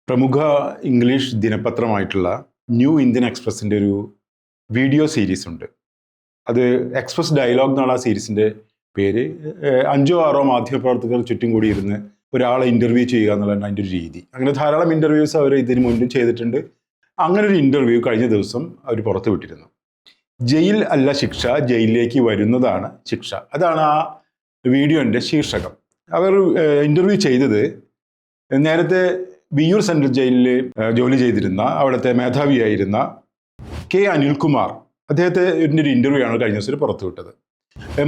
പ്രമുഖ English ദിനപത്രമായിട്ടുള്ള new Indian എക്സ്പ്രസിൻ്റെ ഒരു video series ഉണ്ട്. അത് എക്സ്പ്രസ് ഡയലോഗ് എന്നാണ് ആ സീരീസിൻ്റെ പേര്. 5-6 മാധ്യമപ്രവർത്തകർ ചുറ്റും കൂടി ഇരുന്ന് ഒരാളെ ഇൻ്റർവ്യൂ ചെയ്യുക എന്നുള്ളതാണ് അതിൻ്റെ ഒരു രീതി. അങ്ങനെ ധാരാളം ഇൻ്റർവ്യൂസ് അവർ ഇതിന് മുൻപും ചെയ്തിട്ടുണ്ട്. അങ്ങനെ ഒരു ഇൻ്റർവ്യൂ കഴിഞ്ഞ ദിവസം അവർ പുറത്തു വിട്ടിരുന്നു. ജയിൽ അല്ല ശിക്ഷ, ജയിലിലേക്ക് വരുന്നതാണ് ശിക്ഷ. അതാണ് ആ വീഡിയോൻ്റെ ശീർഷകം. അവർ ഇൻ്റർവ്യൂ ചെയ്തത് നേരത്തെ വിയ്യൂർ സെൻട്രൽ ജയിലിൽ ജോലി ചെയ്തിരുന്ന അവിടുത്തെ മേധാവിയായിരുന്ന കെ അനിൽകുമാർ. അദ്ദേഹത്തെ ഒരു ഇൻ്റർവ്യൂ ആണ് കഴിഞ്ഞ ദിവസം പുറത്തുവിട്ടത്.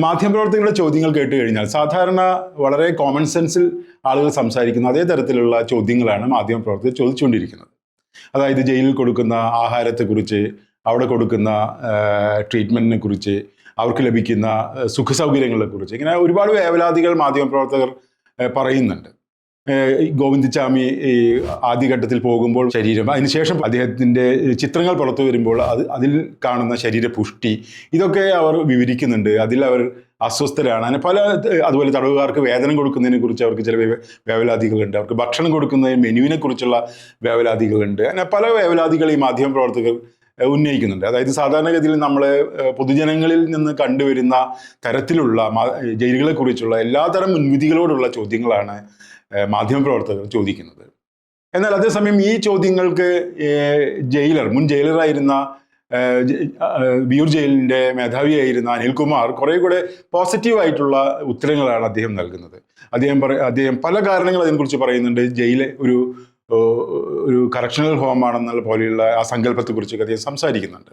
മാധ്യമപ്രവർത്തകരുടെ ചോദ്യങ്ങൾ കേട്ട് കഴിഞ്ഞാൽ സാധാരണ വളരെ കോമൺ സെൻസിൽ ആളുകൾ സംസാരിക്കുന്ന അതേ തരത്തിലുള്ള ചോദ്യങ്ങളാണ് മാധ്യമപ്രവർത്തകർ ചോദിച്ചുകൊണ്ടിരിക്കുന്നത്. അതായത് ജയിലിൽ കൊടുക്കുന്ന ആഹാരത്തെക്കുറിച്ച്, അവിടെ കൊടുക്കുന്ന ട്രീറ്റ്മെൻറ്റിനെ കുറിച്ച്, അവർക്ക് ലഭിക്കുന്ന സുഖസൗകര്യങ്ങളെക്കുറിച്ച്, ഇങ്ങനെ ഒരുപാട് വേവലാതികൾ മാധ്യമപ്രവർത്തകർ പറയുന്നുണ്ട്. ഗോവിന്ദചാമി ആദ്യഘട്ടത്തിൽ പോകുമ്പോൾ ശരീരം, അതിനുശേഷം അദ്ദേഹത്തിൻ്റെ ചിത്രങ്ങൾ പുറത്തു വരുമ്പോൾ അതിൽ കാണുന്ന ശരീരപുഷ്ടി, ഇതൊക്കെ അവർ വിവരിക്കുന്നുണ്ട്. അതിൽ അവർ അസ്വസ്ഥരാണ്. അങ്ങനെ അതുപോലെ തടവുകാർക്ക് വേതനം കൊടുക്കുന്നതിനെ കുറിച്ച് അവർക്ക് ചില വേവലാതികളുണ്ട്. അവർക്ക് ഭക്ഷണം കൊടുക്കുന്ന മെനുവിനെ കുറിച്ചുള്ള വേവലാതികളുണ്ട്. അങ്ങനെ പല വേവലാതികൾ ഈ മാധ്യമപ്രവർത്തകർ ഉന്നയിക്കുന്നുണ്ട്. അതായത് സാധാരണഗതിയിൽ നമ്മൾ പൊതുജനങ്ങളിൽ നിന്ന് കണ്ടുവരുന്ന തരത്തിലുള്ള ജയിലുകളെ കുറിച്ചുള്ള എല്ലാതരം മുൻവിധികളോടുള്ള ചോദ്യങ്ങളാണ് മാധ്യമപ്രവർത്തകർ ചോദിക്കുന്നത്. എന്നാൽ അതേസമയം ഈ ചോദ്യങ്ങൾക്ക് മുൻ ജയിലറായിരുന്ന വിയ്യൂർ ജയിലിൻ്റെ മേധാവിയായിരുന്ന അനിൽകുമാർ കുറേ കൂടെ പോസിറ്റീവായിട്ടുള്ള ഉത്തരങ്ങളാണ് അദ്ദേഹം നൽകുന്നത്. അദ്ദേഹം പല കാരണങ്ങൾ അതിനെക്കുറിച്ച് പറയുന്നുണ്ട്. ജയിൽ ഒരു കറക്ഷണൽ ഹോമാണെന്നുള്ള പോലെയുള്ള ആ സങ്കല്പത്തെക്കുറിച്ചൊക്കെ അദ്ദേഹം സംസാരിക്കുന്നുണ്ട്.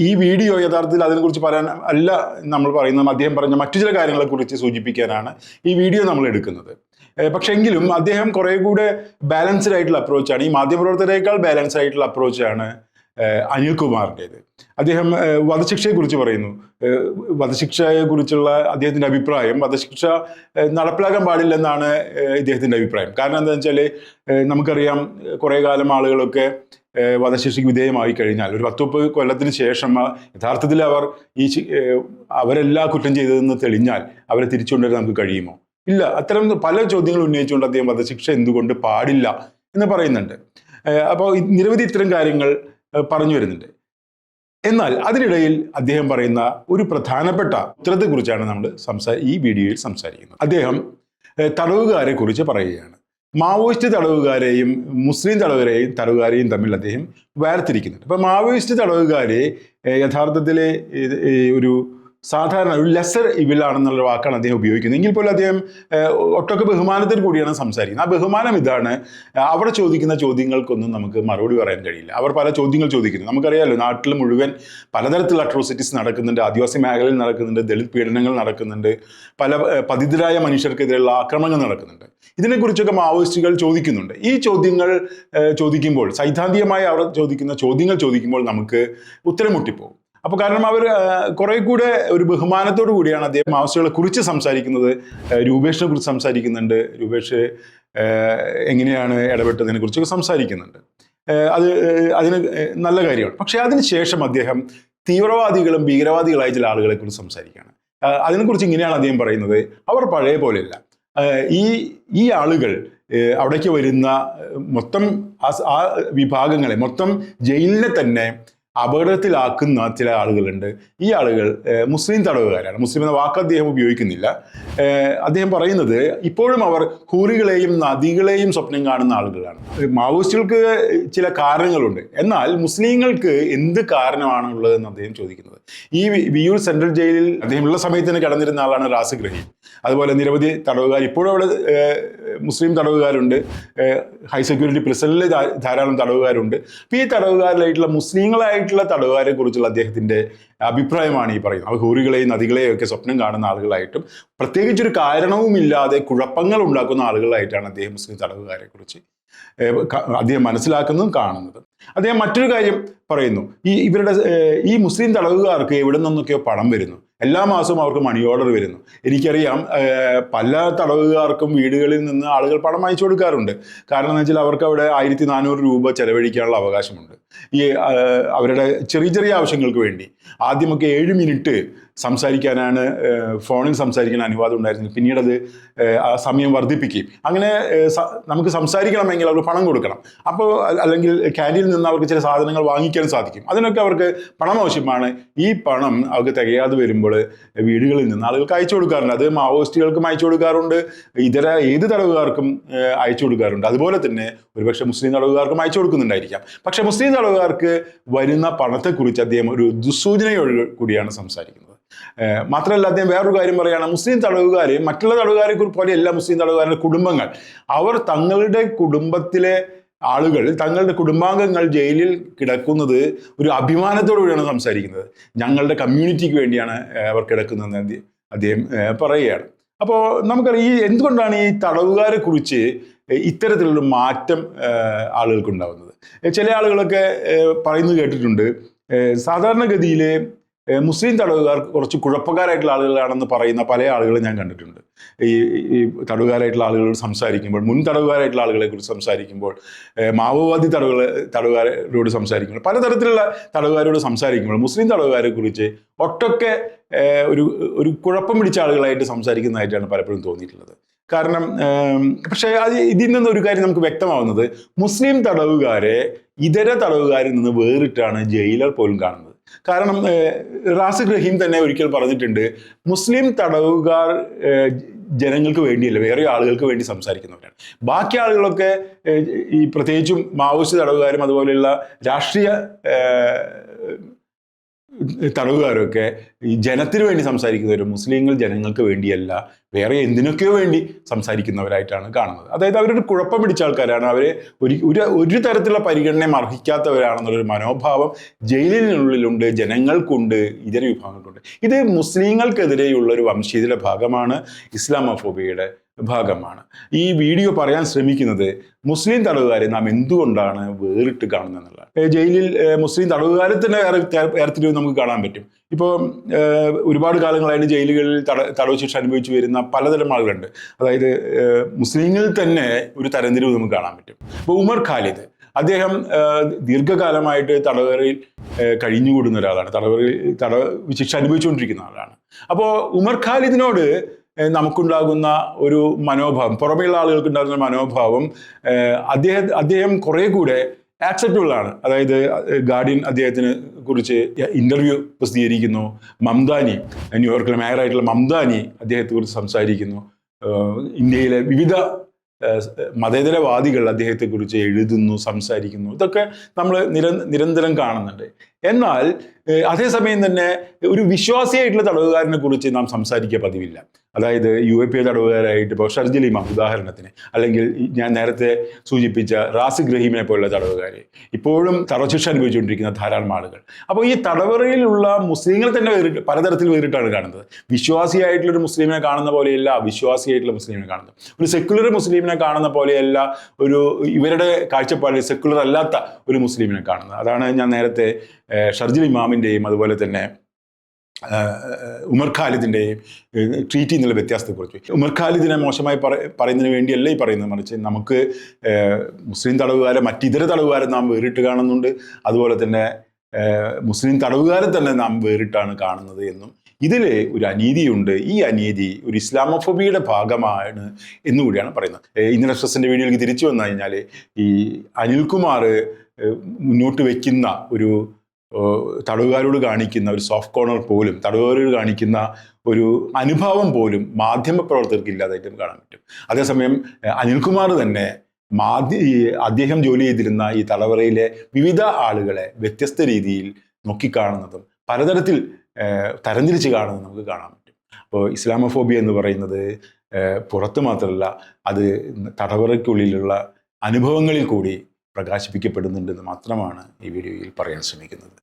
ഈ വീഡിയോ യഥാർത്ഥത്തിൽ അതിനെക്കുറിച്ച് പറയാൻ അല്ല നമ്മൾ പറയുന്നത്. അദ്ദേഹം പറഞ്ഞ മറ്റു ചില കാര്യങ്ങളെക്കുറിച്ച് സൂചിപ്പിക്കാനാണ് ഈ വീഡിയോ നമ്മൾ എടുക്കുന്നത്. പക്ഷെ എങ്കിലും അദ്ദേഹം കുറേ കൂടെ ബാലൻസ്ഡ് ആയിട്ടുള്ള അപ്രോച്ചാണ്, ഈ മാധ്യമപ്രവർത്തകരെക്കാൾ ബാലൻസ്ഡ് ആയിട്ടുള്ള അപ്രോച്ചാണ് അനിൽകുമാറിൻ്റേത്. അദ്ദേഹം വധശിക്ഷയെക്കുറിച്ച് പറയുന്നു. വധശിക്ഷയെക്കുറിച്ചുള്ള അദ്ദേഹത്തിൻ്റെ അഭിപ്രായം, വധശിക്ഷ നടപ്പിലാക്കാൻ പാടില്ലെന്നാണ് ഇദ്ദേഹത്തിൻ്റെ അഭിപ്രായം. കാരണം എന്താണെന്ന് വെച്ചാൽ നമുക്കറിയാം, കുറേ കാലം ആളുകളൊക്കെ വധശിക്ഷയ്ക്ക് വിധേയമായി കഴിഞ്ഞാൽ ഒരു 10-30 കൊല്ലത്തിന് ശേഷം യഥാർത്ഥത്തിൽ അവരെല്ലാ കുറ്റം ചെയ്തതെന്ന് തെളിഞ്ഞാൽ അവരെ തിരിച്ചുകൊണ്ടുവരാൻ നമുക്ക് കഴിയുമോ? ഇല്ല. അത്തരം പല ചോദ്യങ്ങൾ ഉന്നയിച്ചുകൊണ്ട് അദ്ദേഹം വധശിക്ഷ എന്തുകൊണ്ട് പാടില്ല എന്ന് പറയുന്നുണ്ട്. അപ്പോൾ നിരവധി ഇത്തരം കാര്യങ്ങൾ പറഞ്ഞു വരുന്നുണ്ട്. എന്നാൽ അതിനിടയിൽ അദ്ദേഹം പറയുന്ന ഒരു പ്രധാനപ്പെട്ട ഉത്തരത്തെക്കുറിച്ചാണ് നമ്മൾ ഈ വീഡിയോയിൽ സംസാരിക്കുന്നത്. അദ്ദേഹം തടവുകാരെ കുറിച്ച് പറയുകയാണ്. മാവോയിസ്റ്റ് തടവുകാരെയും മുസ്ലിം തടവുകാരെയും തമ്മിൽ അദ്ദേഹം വേർതിരിക്കുന്നുണ്ട്. അപ്പോൾ മാവോയിസ്റ്റ് തടവുകാരെ യഥാർത്ഥത്തിൽ ഒരു സാധാരണ ഒരു ലെസർ ഇവിലാണെന്നുള്ള വാക്കാണ് അദ്ദേഹം ഉപയോഗിക്കുന്നത്. എങ്കിൽ പോലും അദ്ദേഹം ഒട്ടൊക്കെ ബഹുമാനത്തിൽ കൂടിയാണ് സംസാരിക്കുന്നത്. ആ ബഹുമാനം ഇതാണ്: അവിടെ ചോദിക്കുന്ന ചോദ്യങ്ങൾക്കൊന്നും നമുക്ക് മറുപടി പറയാൻ കഴിയില്ല. അവർ പല ചോദ്യങ്ങൾ ചോദിക്കുന്നു. നമുക്കറിയാമല്ലോ, നാട്ടിൽ മുഴുവൻ പലതരത്തിലുള്ള അട്രോസിറ്റീസ് നടക്കുന്നുണ്ട്. ആദിവാസി മേഖലയിൽ നടക്കുന്നുണ്ട്, ദളിത് പീഡനങ്ങൾ നടക്കുന്നുണ്ട്, പല പതിതരായ മനുഷ്യർക്കെതിരെയുള്ള ആക്രമണങ്ങൾ നടക്കുന്നുണ്ട്. ഇതിനെക്കുറിച്ചൊക്കെ മാവോയിസ്റ്റുകൾ ചോദിക്കുന്നുണ്ട്. ഈ ചോദ്യങ്ങൾ ചോദിക്കുമ്പോൾ, സൈദ്ധാന്തികമായി അവർ ചോദിക്കുന്ന ചോദ്യങ്ങൾ ചോദിക്കുമ്പോൾ നമുക്ക് ഉത്തരം മുട്ടിപ്പോകും. അപ്പോൾ കാരണം അവർ കുറേ കൂടെ ഒരു ബഹുമാനത്തോടു കൂടിയാണ് അദ്ദേഹം മാവോയിസ്റ്റുകളെ കുറിച്ച് സംസാരിക്കുന്നത്. രൂപേഷിനെ കുറിച്ച് സംസാരിക്കുന്നുണ്ട്. രൂപേഷ് എങ്ങനെയാണ് ഇടപെട്ടതിനെ കുറിച്ചൊക്കെ സംസാരിക്കുന്നുണ്ട്. അതിന് നല്ല കാര്യമാണ്. പക്ഷേ അതിനുശേഷം അദ്ദേഹം തീവ്രവാദികളും ഭീകരവാദികളായ ചില ആളുകളെ കുറിച്ച് സംസാരിക്കുകയാണ്. അതിനെക്കുറിച്ച് ഇങ്ങനെയാണ് അദ്ദേഹം പറയുന്നത്: അവർ പഴയ പോലെയല്ല. ഈ ആളുകൾ അവിടേക്ക് വരുന്ന മൊത്തം ആ വിഭാഗങ്ങളെ, മൊത്തം ജയിലിനെ തന്നെ അപകടത്തിലാക്കുന്ന ചില ആളുകളുണ്ട്. ഈ ആളുകൾ മുസ്ലിം തടവുകാരാണ്. മുസ്ലിം എന്ന വാക്ക് അദ്ദേഹം ഉപയോഗിക്കുന്നില്ല. അദ്ദേഹം പറയുന്നത് ഇപ്പോഴും അവർ ഹൂറികളെയും നദികളെയും സ്വപ്നം കാണുന്ന ആളുകളാണ്. മാവോയിസ്റ്റുകൾക്ക് ചില കാരണങ്ങളുണ്ട്, എന്നാൽ മുസ്ലിങ്ങൾക്ക് എന്ത് കാരണമാണ് ഉള്ളതെന്ന് അദ്ദേഹം ചോദിക്കുന്നത്. ഈ വിയ്യൂർ സെൻട്രൽ ജയിലിൽ അദ്ദേഹം ഉള്ള സമയത്ത് തന്നെ കിടന്നിരുന്ന ആളാണ് റാസിഖ് റഹീം. അതുപോലെ നിരവധി തടവുകാർ, ഇപ്പോഴും അവിടെ മുസ്ലിം തടവുകാരുണ്ട്. ഹൈ സെക്യൂരിറ്റി പ്രിസണിൽ ധാരാളം തടവുകാരുണ്ട്. അപ്പോൾ ഈ തടവുകാരിലായിട്ടുള്ള മുസ്ലിങ്ങളായിട്ടുള്ള തടവുകാരെ കുറിച്ചുള്ള അദ്ദേഹത്തിൻ്റെ അഭിപ്രായമാണ് ഈ പറയുന്നത്. അവർ ഹൂറികളെയും നദികളെയും ഒക്കെ സ്വപ്നം കാണുന്ന ആളുകളായിട്ടും പ്രത്യേകിച്ചൊരു കാരണവുമില്ലാതെ കുഴപ്പങ്ങൾ ഉണ്ടാക്കുന്ന ആളുകളായിട്ടാണ് അദ്ദേഹം മുസ്ലിം തടവുകാരെ കുറിച്ച് അദ്ദേഹം മനസ്സിലാക്കുന്നതും കാണുന്നതും. അദ്ദേഹം മറ്റൊരു കാര്യം പറയുന്നു: ഈ മുസ്ലിം തടവുകാർക്ക് എവിടെ നിന്നൊക്കെയോ പണം വരുന്നു. എല്ലാ മാസവും അവർക്ക് മണി ഓർഡർ വരുന്നു. എനിക്കറിയാം പല തടവുകാർക്കും വീടുകളിൽ നിന്ന് ആളുകൾ പണം അയച്ചു കൊടുക്കാറുണ്ട്. കാരണം എന്ന് വെച്ചാൽ അവർക്ക് അവിടെ 1400 രൂപ ചെലവഴിക്കാനുള്ള അവകാശമുണ്ട്. ഈ അവരുടെ ചെറിയ ചെറിയ ആവശ്യങ്ങൾക്ക് വേണ്ടി. ആദ്യമൊക്കെ 7 മിനിറ്റ് സംസാരിക്കാനാണ് ഫോണിൽ സംസാരിക്കാൻ അനുവാദം ഉണ്ടായിരുന്നത്. പിന്നീട് അത് ആ സമയം വർദ്ധിപ്പിക്കുകയും അങ്ങനെ നമുക്ക് സംസാരിക്കണമെങ്കിൽ അവർക്ക് പണം കൊടുക്കണം. അപ്പോൾ അല്ലെങ്കിൽ ക്യാൻറ്റീനിൽ നിന്ന് അവർക്ക് ചില സാധനങ്ങൾ വാങ്ങിക്കാൻ സാധിക്കും. അതിനൊക്കെ അവർക്ക് പണം ആവശ്യമാണ്. ഈ പണം അവർക്ക് തികയാതെ വരുമ്പോൾ വീടുകളിൽ നിന്ന് ആളുകൾക്ക് അയച്ചു കൊടുക്കാറുണ്ട്. അത് മാവോയിസ്റ്റുകൾക്കും അയച്ചു കൊടുക്കാറുണ്ട്, ഏത് തടവുകാർക്കും അയച്ചു കൊടുക്കാറുണ്ട്. അതുപോലെ തന്നെ ഒരുപക്ഷെ മുസ്ലിം തടവുകാർക്കും അയച്ചു കൊടുക്കുന്നുണ്ടായിരിക്കാം. പക്ഷെ മുസ്ലിം തടവുകാർക്ക് വരുന്ന പണത്തെക്കുറിച്ച് അദ്ദേഹം ഒരു ദുസ്സൂചനയോട് കൂടിയാണ് സംസാരിക്കുന്നത്. മാത്രമല്ല അദ്ദേഹം വേറൊരു കാര്യം പറയുകയാണ്, മുസ്ലിം തടവുകാർ മറ്റുള്ള തടവുകാരെ പോലെയല്ല മുസ്ലിം തടവുകാരുടെ കുടുംബങ്ങൾ. അവർ തങ്ങളുടെ കുടുംബത്തിലെ ആളുകൾ, തങ്ങളുടെ കുടുംബാംഗങ്ങൾ ജയിലിൽ കിടക്കുന്നത് ഒരു അഭിമാനത്തോടു കൂടിയാണ് സംസാരിക്കുന്നത്. ഞങ്ങളുടെ കമ്മ്യൂണിറ്റിക്ക് വേണ്ടിയാണ് അവർ കിടക്കുന്നതെന്ന് അദ്ദേഹം പറയുകയാണ്. അപ്പോൾ നമുക്കറിയാം എന്തുകൊണ്ടാണ് ഈ തടവുകാരെ കുറിച്ച് ഇത്തരത്തിലുള്ള മാറ്റം ആളുകൾക്കുണ്ടാകുന്നത്. ചില ആളുകളൊക്കെ പറയുന്നത് കേട്ടിട്ടുണ്ട്, സാധാരണഗതിയിൽ മുസ്ലിം തടവുകാർ കുറച്ച് കുഴപ്പക്കാരായിട്ടുള്ള ആളുകളാണെന്ന് പറയുന്ന പല ആളുകളും ഞാൻ കണ്ടിട്ടുണ്ട്. ഈ തടവുകാരായിട്ടുള്ള ആളുകളോട് സംസാരിക്കുമ്പോൾ, മുൻ തടവുകാരായിട്ടുള്ള ആളുകളെ കുറിച്ച് സംസാരിക്കുമ്പോൾ, മാവോവാദി തടവുകാരോട് സംസാരിക്കുമ്പോൾ, പലതരത്തിലുള്ള തടവുകാരോട് സംസാരിക്കുമ്പോൾ മുസ്ലിം തടവുകാരെ കുറിച്ച് ഒട്ടൊക്കെ ഒരു കുഴപ്പം പിടിച്ച ആളുകളായിട്ട് സംസാരിക്കുന്നതായിട്ടാണ് പലപ്പോഴും തോന്നിയിട്ടുള്ളത്. കാരണം പക്ഷേ ഇതിൽ നിന്നൊരു കാര്യം നമുക്ക് വ്യക്തമാവുന്നത്, മുസ്ലിം തടവുകാരെ ഇതര തടവുകാരിൽ നിന്ന് വേറിട്ടാണ് ജയിലർ പോലും കാണുന്നത്. കാരണം റാസിഖ് റഹീം തന്നെ ഒരിക്കൽ പറഞ്ഞിട്ടുണ്ട്, മുസ്ലിം തടവുകാർ ജനങ്ങൾക്ക് വേണ്ടിയല്ല, വേറെ ആളുകൾക്ക് വേണ്ടി സംസാരിക്കുന്നവരാണ്. ബാക്കി ആളുകളൊക്കെ ഈ പ്രത്യേകിച്ചും മാവോയിസ്റ്റ് തടവുകാരും അതുപോലെയുള്ള രാഷ്ട്രീയ തടവുകാരൊക്കെ ഈ ജനത്തിന് വേണ്ടി സംസാരിക്കുന്നവരും മുസ്ലിങ്ങൾ ജനങ്ങൾക്ക് വേണ്ടിയല്ല, വേറെ എന്തിനൊക്കെയോ വേണ്ടി സംസാരിക്കുന്നവരായിട്ടാണ് കാണുന്നത്. അതായത് അവരൊരു കുഴപ്പം പിടിച്ച ആൾക്കാരാണ്, അവരെ ഒരു തരത്തിലുള്ള പരിഗണനയും അർഹിക്കാത്തവരാണെന്നുള്ളൊരു മനോഭാവം ജയിലിനുള്ളിലുണ്ട്, ജനങ്ങൾക്കുണ്ട്, ഇതര വിഭാഗങ്ങൾക്കുണ്ട്. ഇത് മുസ്ലിങ്ങൾക്കെതിരെയുള്ള ഒരു വംശീയതയുടെ ഭാഗമാണ്, ഇസ്ലാമോഫോബിയയുടെ ഭാഗമാണ്. ഈ വീഡിയോ പറയാൻ ശ്രമിക്കുന്നത് മുസ്ലിം തടവുകാരെ നാം എന്തുകൊണ്ടാണ് വേറിട്ട് കാണുന്നത് എന്നുള്ളതാണ്. ജയിലിൽ മുസ്ലിം തടവുകാരെ തന്നെ വേർതിരിവ് നമുക്ക് കാണാൻ പറ്റും. ഇപ്പോൾ ഒരുപാട് കാലങ്ങളായിട്ട് ജയിലുകളിൽ തടവ് ശിക്ഷ അനുഭവിച്ചു വരുന്ന പലതരം ആളുകളുണ്ട്. അതായത് മുസ്ലിങ്ങളിൽ തന്നെ ഒരു തരംതിരിവ് നമുക്ക് കാണാൻ പറ്റും. ഇപ്പോൾ ഉമർ ഖാലിദ്, അദ്ദേഹം ദീർഘകാലമായിട്ട് തടവറയിൽ കഴിഞ്ഞുകൂടുന്ന ഒരാളാണ്, തടവ് ശിക്ഷ അനുഭവിച്ചുകൊണ്ടിരിക്കുന്ന ആളാണ്. അപ്പോൾ ഉമർ ഖാലിദിനോട് നമുക്കുണ്ടാകുന്ന ഒരു മനോഭാവം, പുറമെയുള്ള ആളുകൾക്ക് ഉണ്ടാകുന്ന മനോഭാവം അദ്ദേഹം കുറെ കൂടെ ആക്സെപ്റ്റബിൾ ആണ്. അതായത് ഗാർഡിയൻ അദ്ദേഹത്തിന് കുറിച്ച് ഇന്റർവ്യൂ പ്രസിദ്ധീകരിക്കുന്നു, മംദാനി, ന്യൂയോർക്കിലെ മേയറായിട്ടുള്ള മംദാനി അദ്ദേഹത്തെ കുറിച്ച് സംസാരിക്കുന്നു, ഇന്ത്യയിലെ വിവിധ മതേതരവാദികൾ അദ്ദേഹത്തെക്കുറിച്ച് എഴുതുന്നു, സംസാരിക്കുന്നു. ഇതൊക്കെ നമ്മൾ നിരന്തരം കാണുന്നുണ്ട്. എന്നാൽ അതേസമയം തന്നെ ഒരു വിശ്വാസിയായിട്ടുള്ള തടവുകാരനെ കുറിച്ച് നാം സംസാരിക്കുക പതിവില്ല. അതായത് UAP തടവുകാരായിട്ട് ഇപ്പോൾ ഷർജിൽ ഇമാം ഉദാഹരണത്തിന്, അല്ലെങ്കിൽ ഞാൻ നേരത്തെ സൂചിപ്പിച്ച റാസിഖ് റഹീമിനെ പോലുള്ള തടവുകാരെ, ഇപ്പോഴും തടവ് ശിക്ഷ അനുഭവിച്ചുകൊണ്ടിരിക്കുന്ന ധാരാളം ആളുകൾ. അപ്പോൾ ഈ തടവറയിലുള്ള മുസ്ലിങ്ങൾ തന്നെ പലതരത്തിൽ വേറിട്ടാണ് കാണുന്നത്. വിശ്വാസിയായിട്ടുള്ളൊരു മുസ്ലിമിനെ കാണുന്ന പോലെയല്ല അവിശ്വാസിയായിട്ടുള്ള മുസ്ലിമിനെ കാണുന്നത്. ഒരു സെക്കുലർ മുസ്ലിമിനെ കാണുന്ന പോലെയല്ല ഇവരുടെ കാഴ്ചപ്പാടിൽ സെക്കുലർ അല്ലാത്ത ഒരു മുസ്ലിമിനെ കാണുന്നത്. അതാണ് ഞാൻ നേരത്തെ ഷർജിൽ ഇമാമിൻ്റെയും അതുപോലെ തന്നെ ഉമർ ഖാലിദിൻ്റെയും ട്രീറ്റ് എന്നുള്ള വ്യത്യാസത്തെക്കുറിച്ച്. ഉമർ ഖാലിദിനെ മോശമായി പറയുന്നതിന് വേണ്ടിയല്ല ഈ പറയുന്നത്, മറിച്ച് നമുക്ക് മുസ്ലിം തടവുകാരെ മറ്റിതര തടവുകാരെ നാം വേറിട്ട് കാണുന്നുണ്ട്, അതുപോലെ തന്നെ മുസ്ലിം തടവുകാരെ തന്നെ നാം വേറിട്ടാണ് കാണുന്നത് എന്നും ഇതിൽ ഒരു അനീതിയുണ്ട്. ഈ അനീതി ഒരു ഇസ്ലാമോഫോബിയുടെ ഭാഗമാണ് എന്നുകൂടിയാണ് പറയുന്നത്. ഇന്ത്യൻ എക്സ്പ്രസിൻ്റെ വീഡിയോയിലേക്ക് തിരിച്ചു വന്നു കഴിഞ്ഞാൽ ഈ അനിൽകുമാർ മുന്നോട്ട് വയ്ക്കുന്ന ഒരു തടവുകാരോട് കാണിക്കുന്ന ഒരു സോഫ്റ്റ് കോർണർ പോലും, തടവുകാരോട് കാണിക്കുന്ന ഒരു അനുഭാവം പോലും മാധ്യമപ്രവർത്തകർക്ക് ഇല്ലാതായിട്ടും കാണാൻ പറ്റും. അതേസമയം അനിൽകുമാർ തന്നെ അദ്ദേഹം ജോലി ചെയ്തിരുന്ന ഈ തടവറയിലെ വിവിധ ആളുകളെ വ്യത്യസ്ത രീതിയിൽ നോക്കിക്കാണുന്നതും പലതരത്തിൽ തരംതിരിച്ച് കാണുന്നതും നമുക്ക് കാണാൻ പറ്റും. അപ്പോൾ ഇസ്ലാമോഫോബിയ എന്ന് പറയുന്നത് പുറത്ത് മാത്രമല്ല, അത് തടവറയ്ക്കുള്ളിലുള്ള അനുഭവങ്ങളിൽ കൂടി പ്രകാശിപ്പിക്കപ്പെടുന്നുണ്ടെന്ന് മാത്രമാണ് ഈ വീഡിയോയിൽ പറയാൻ ശ്രമിക്കുന്നത്.